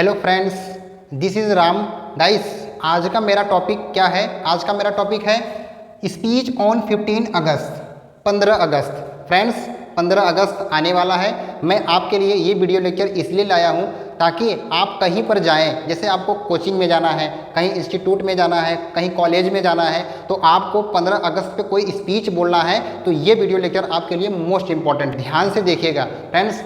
Hello friends, this is Ram. Guys, आज का मेरा टॉपिक क्या है? आज का मेरा टॉपिक है speech on 15 August, 15 August. Friends, 15 अगस्त आने वाला है। मैं आपके लिए ये वीडियो लेक्चर इसलिए लाया हूँ ताकि आप कहीं पर जाएं, जैसे आपको कोचिंग में जाना है, कहीं इंस्टीट्यूट में जाना है, कहीं कॉलेज में जाना है, तो आपको 15 अगस्त पे कोई स्पीच बोलना है तो ये वीडियो लेक्चर आपके लिए मोस्ट इंपॉर्टेंट। ध्यान से देखिएगा फ्रेंड्स।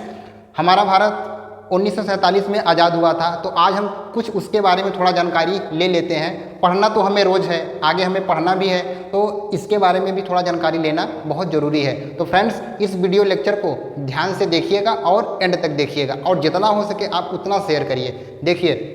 हमारा भारत 1947 में आज़ाद हुआ था, तो आज हम कुछ उसके बारे में थोड़ा जानकारी ले लेते हैं। पढ़ना तो हमें रोज़ है, आगे हमें पढ़ना भी है, तो इसके बारे में भी थोड़ा जानकारी लेना बहुत ज़रूरी है। तो फ्रेंड्स, इस वीडियो लेक्चर को ध्यान से देखिएगा और एंड तक देखिएगा, और जितना हो सके आप उतना शेयर करिए। देखिए,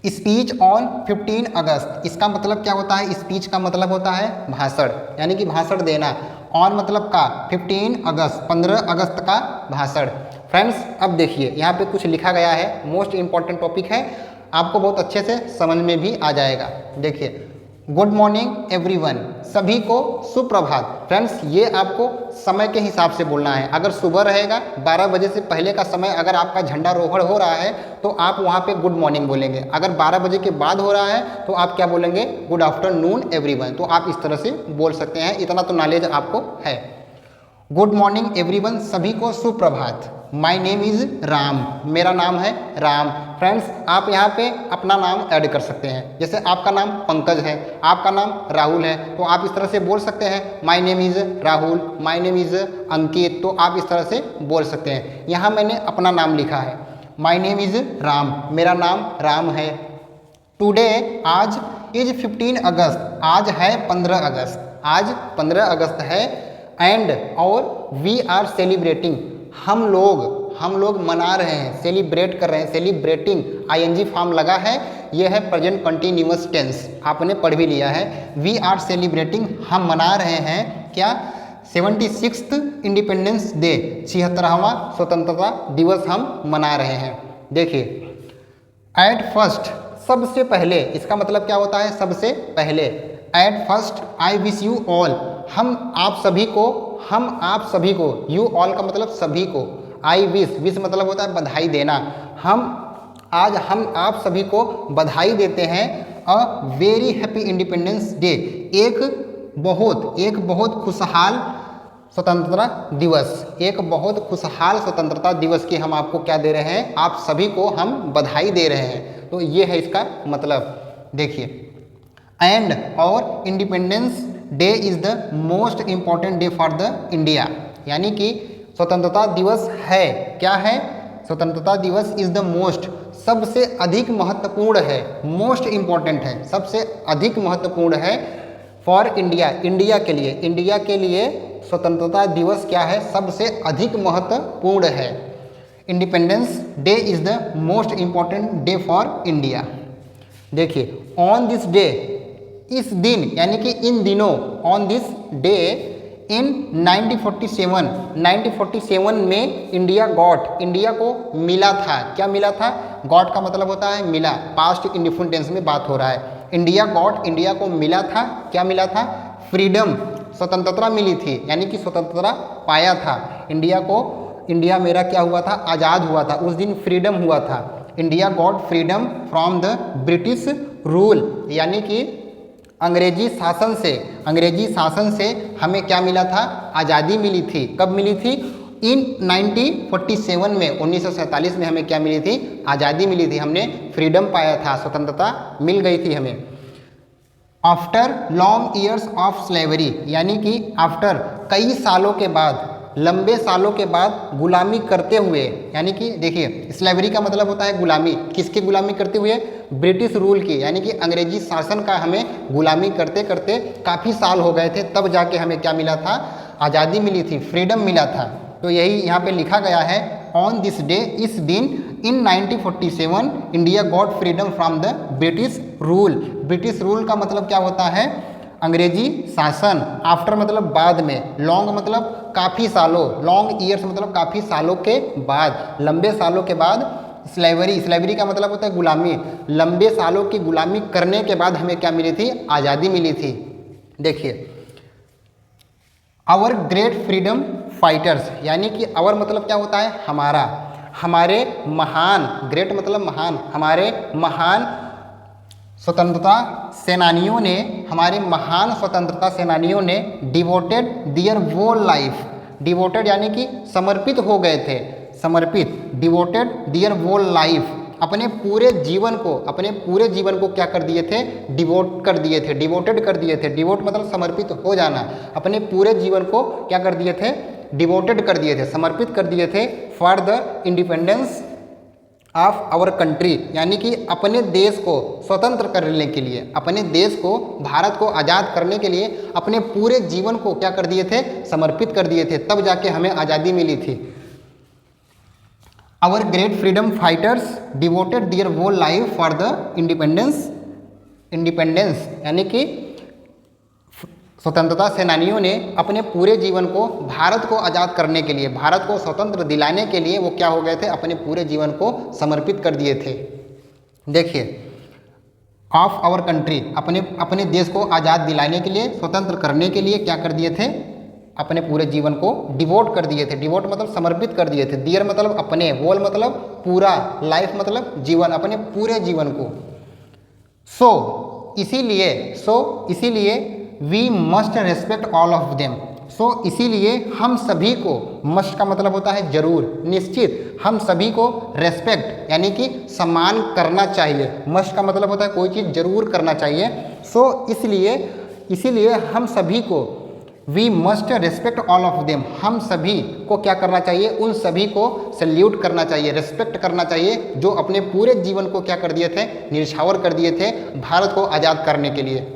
स्पीच ऑन 15 अगस्त, इसका मतलब क्या होता है? स्पीच का मतलब होता है भाषण, यानी कि भाषण देना। ऑन मतलब का, 15 अगस्त, 15 अगस्त का भाषण। फ्रेंड्स, अब देखिए यहाँ पे कुछ लिखा गया है, मोस्ट इंपॉर्टेंट टॉपिक है, आपको बहुत अच्छे से समझ में भी आ जाएगा। देखिए, गुड मॉर्निंग एवरीवन, सभी को सुप्रभात। फ्रेंड्स, ये आपको समय के हिसाब से बोलना है। अगर सुबह रहेगा 12 बजे से पहले का समय, अगर आपका झंडा रोहड़ हो रहा है तो आप वहाँ पे गुड मॉर्निंग बोलेंगे। अगर 12 बजे के बाद हो रहा है तो आप क्या बोलेंगे? Good afternoon everyone. तो आप इस तरह से बोल सकते हैं, इतना तो नॉलेज आपको है। गुड मॉर्निंग एवरीवन, सभी को सुप्रभात। माई नेम इज़ राम, मेरा नाम है राम। फ्रेंड्स, आप यहाँ पे अपना नाम ऐड कर सकते हैं। जैसे आपका नाम पंकज है, आपका नाम राहुल है, तो आप इस तरह से बोल सकते हैं my name is Rahul, my name is Ankit. तो आप इस तरह से बोल सकते हैं। यहाँ मैंने अपना नाम लिखा है, माई नेम इज़ राम, मेरा नाम राम है। टुडे, आज, इज 15 अगस्त, आज है 15 अगस्त, आज 15 अगस्त है। एंड, और वी आर सेलिब्रेटिंग, हम लोग मना रहे हैं, सेलिब्रेट कर रहे हैं। सेलिब्रेटिंग आईएनजी फॉर्म लगा है, यह है प्रेजेंट कंटिन्यूअस टेंस, आपने पढ़ भी लिया है। वी आर सेलिब्रेटिंग, हम मना रहे हैं क्या? 76th इंडिपेंडेंस डे, 76वां स्वतंत्रता दिवस हम मना रहे हैं। देखिए, एट फर्स्ट, सबसे पहले, इसका मतलब क्या होता है? सबसे पहले। Eight first I wish you all, हम आप सभी को, यू ऑल का मतलब सभी को, आई विश मतलब होता है बधाई देना। हम आप सभी को बधाई देते हैं। A very happy independence day, एक बहुत खुशहाल स्वतंत्रता दिवस, एक बहुत खुशहाल स्वतंत्रता दिवस की हम आपको क्या दे रहे हैं? आप सभी को हम बधाई दे रहे हैं। तो ये है इसका मतलब। देखिए, एंड, और independence day is the most important day for the India, यानी कि स्वतंत्रता दिवस है, क्या है? स्वतंत्रता दिवस इज़ द मोस्ट, सबसे अधिक महत्वपूर्ण है, मोस्ट इम्पॉर्टेंट है, सबसे अधिक महत्वपूर्ण है। फॉर इंडिया, इंडिया के लिए स्वतंत्रता दिवस क्या है? सबसे अधिक महत्वपूर्ण है। Independence day is the most important day for India. देखिए, ऑन दिस डे, इस दिन, यानी कि इन दिनों, ऑन दिस डे इन 1947 में इंडिया को मिला था। क्या मिला था? गॉट का मतलब होता है मिला, पास्ट इंडिफिनिट टेंस में बात हो रहा है। इंडिया को मिला था, क्या मिला था? फ्रीडम, स्वतंत्रता मिली थी, यानी कि स्वतंत्रता पाया था। इंडिया मेरा क्या हुआ था? आज़ाद हुआ था, उस दिन फ्रीडम हुआ था। India got freedom from the British rule, यानी कि अंग्रेजी शासन से हमें क्या मिला था? आज़ादी मिली थी। कब मिली थी? इन 1947 में, 1947 में हमें क्या मिली थी? आज़ादी मिली थी, हमने फ्रीडम पाया था, स्वतंत्रता मिल गई थी हमें। After long years of slavery, यानी कि आफ्टर, कई सालों के बाद, लंबे सालों के बाद गुलामी करते हुए, यानी कि देखिए, स्लेवरी का मतलब होता है गुलामी। किसकी गुलामी करते हुए? ब्रिटिश रूल की, यानी कि अंग्रेजी शासन का हमें गुलामी करते करते काफ़ी साल हो गए थे, तब जाके हमें क्या मिला था? आज़ादी मिली थी, फ्रीडम मिला था। तो यही यहाँ पे लिखा गया है, ऑन दिस डे, इस दिन, इन 1947 India got freedom from the British rule. British rule का मतलब क्या होता है? अंग्रेजी शासन। आफ्टर मतलब बाद में, लॉन्ग मतलब काफ़ी सालों, लॉन्ग ईयर्स मतलब काफ़ी सालों के बाद, लंबे सालों के बाद। स्लेवरी का मतलब होता है गुलामी, लंबे सालों की गुलामी करने के बाद हमें क्या मिली थी? आज़ादी मिली थी। देखिए, आवर ग्रेट फ्रीडम फाइटर्स, यानी कि आवर मतलब क्या होता है? हमारा, हमारे महान, ग्रेट मतलब महान, हमारे महान स्वतंत्रता सेनानियों ने, हमारे महान स्वतंत्रता सेनानियों ने devoted their whole life, devoted यानी कि समर्पित हो गए थे, समर्पित, डिवोटेड दियर होल लाइफ, अपने पूरे जीवन को, अपने पूरे जीवन को क्या कर दिए थे, डिवोट कर दिए थे, डिवोटेड कर दिए थे। डिवोट मतलब समर्पित हो जाना, अपने पूरे जीवन को क्या कर दिए थे, डिवोटेड कर दिए थे, समर्पित कर दिए थे for the independence of our country, यानी कि अपने देश को स्वतंत्र करने के लिए, अपने देश को, भारत को आज़ाद करने के लिए अपने पूरे जीवन को क्या कर दिए थे, समर्पित कर दिए थे, तब जाके हमें आज़ादी मिली थी। Our great freedom fighters devoted their whole life for the independence, independence यानी कि स्वतंत्रता सेनानियों ने अपने पूरे जीवन को भारत को आज़ाद करने के लिए, भारत को स्वतंत्र दिलाने के लिए वो क्या हो गए थे, अपने पूरे जीवन को समर्पित कर दिए थे। देखिए, ऑफ आवर कंट्री, अपने देश को आज़ाद दिलाने के लिए, स्वतंत्र करने के लिए क्या कर दिए थे, अपने पूरे जीवन को डिवोट कर दिए थे। डिवोट मतलब समर्पित कर दिए थे, दियर मतलब अपने, होल मतलब पूरा, लाइफ मतलब जीवन, अपने पूरे जीवन को। सो इसीलिए we must respect all of them, so इसीलिए हम सभी को, मस्ट का मतलब होता है जरूर, निश्चित, हम सभी को रेस्पेक्ट यानी कि सम्मान करना चाहिए। मस्ट का मतलब होता है कोई चीज़ जरूर करना चाहिए। सो इसीलिए हम सभी को, we must respect all of them, हम सभी को क्या करना चाहिए, उन सभी को सल्यूट करना चाहिए, रेस्पेक्ट करना चाहिए जो अपने पूरे जीवन को क्या कर दिए थे, निछावर कर दिए थे भारत को आज़ाद करने के लिए।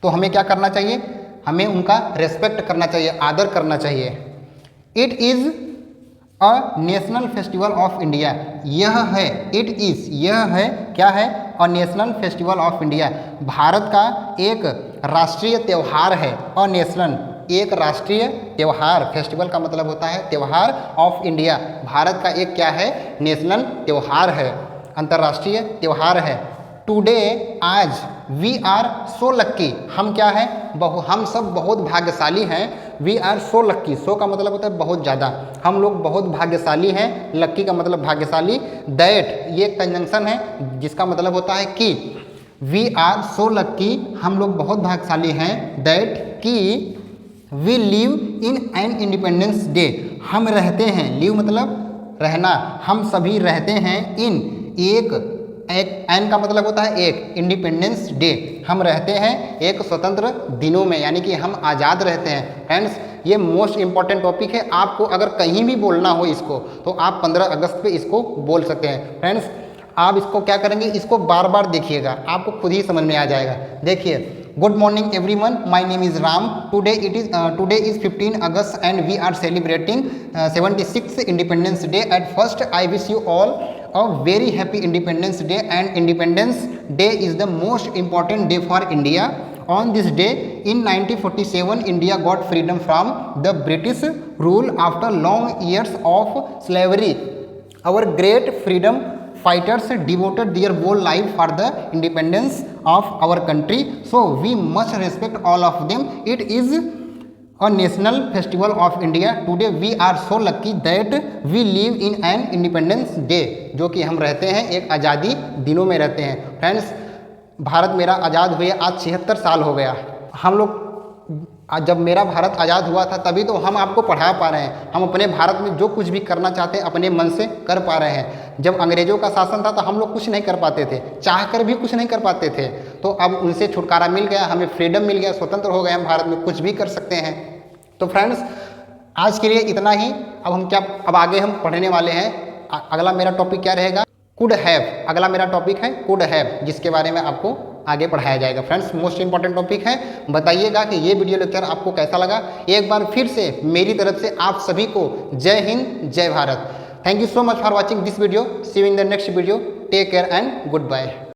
तो हमें क्या करना चाहिए, हमें उनका रेस्पेक्ट करना चाहिए, आदर करना चाहिए। It is a national festival of India, यह है, इट इज़, यह है, क्या है, a national festival of India, Bharat का एक राष्ट्रीय त्यौहार है। अ नेशनल, एक राष्ट्रीय त्यौहार, फेस्टिवल का मतलब होता है त्यौहार, ऑफ इंडिया, भारत का एक क्या है, नेशनल त्यौहार है, अंतर्राष्ट्रीय त्यौहार है। टुडे, आज, वी आर सो लक्की, हम क्या हैं, हम सब बहुत भाग्यशाली हैं। वी आर सो लक्की, सो का मतलब होता है बहुत ज़्यादा, हम लोग बहुत भाग्यशाली हैं, लक्की का मतलब भाग्यशाली। दैट, ये एक कंजंक्शन है जिसका मतलब होता है कि, वी आर सो लक्की, हम लोग बहुत भाग्यशाली हैं, दैट कि we live in an independence day, हम रहते हैं, लिव मतलब रहना, हम सभी रहते हैं इन, एक एन का मतलब होता है एक, इंडिपेंडेंस डे, हम रहते हैं एक स्वतंत्र दिनों में, यानी कि हम आज़ाद रहते हैं। फ्रेंड्स, ये मोस्ट इंपॉर्टेंट टॉपिक है, आपको अगर कहीं भी बोलना हो इसको तो आप 15 अगस्त पे इसको बोल सकते हैं। फ्रेंड्स, आप इसको क्या करेंगे, इसको बार बार देखिएगा, आपको खुद ही समझ में आ जाएगा। देखिए, good morning everyone, my name is Ram, today is 15 August and we are celebrating 76th independence day. At first I wish you all a very happy Independence Day, and Independence Day is the most important day for India. On this day in 1947 India got freedom from the British rule after long years of slavery. Our great freedom fighters devoted their whole life for the independence of our country, so we must respect all of them. It is a national festival of India. Today we are so lucky that we live in an independence day, जो कि हम रहते हैं एक आज़ादी दिनों में रहते हैं। फ्रेंड्स, भारत मेरा आज़ाद हुए आज 76 साल हो गया। हम लोग, जब मेरा भारत आज़ाद हुआ था तभी तो हम आपको पढ़ा पा रहे हैं, हम अपने भारत में जो कुछ भी करना चाहते हैं अपने मन से कर पा रहे हैं। जब अंग्रेज़ों का शासन था तो हम लोग कुछ नहीं कर पाते थे, चाह कर भी कुछ नहीं कर पाते थे, तो अब उनसे छुटकारा मिल गया, हमें फ्रीडम मिल गया, स्वतंत्र हो गए, हम भारत में कुछ भी कर सकते हैं। तो फ्रेंड्स, आज के लिए इतना ही। अब आगे हम पढ़ने वाले हैं। अगला मेरा टॉपिक क्या रहेगा, कुड हैव, अगला मेरा टॉपिक है कुड हैव, जिसके बारे में आपको आगे पढ़ाया जाएगा। फ्रेंड्स, मोस्ट इंपॉर्टेंट टॉपिक है। बताइएगा कि ये वीडियो लेक्चर आपको कैसा लगा। एक बार फिर से मेरी तरफ से आप सभी को जय हिंद, जय Bharat. Thank you so much for watching this video. See you in the next video. Take care and good bye.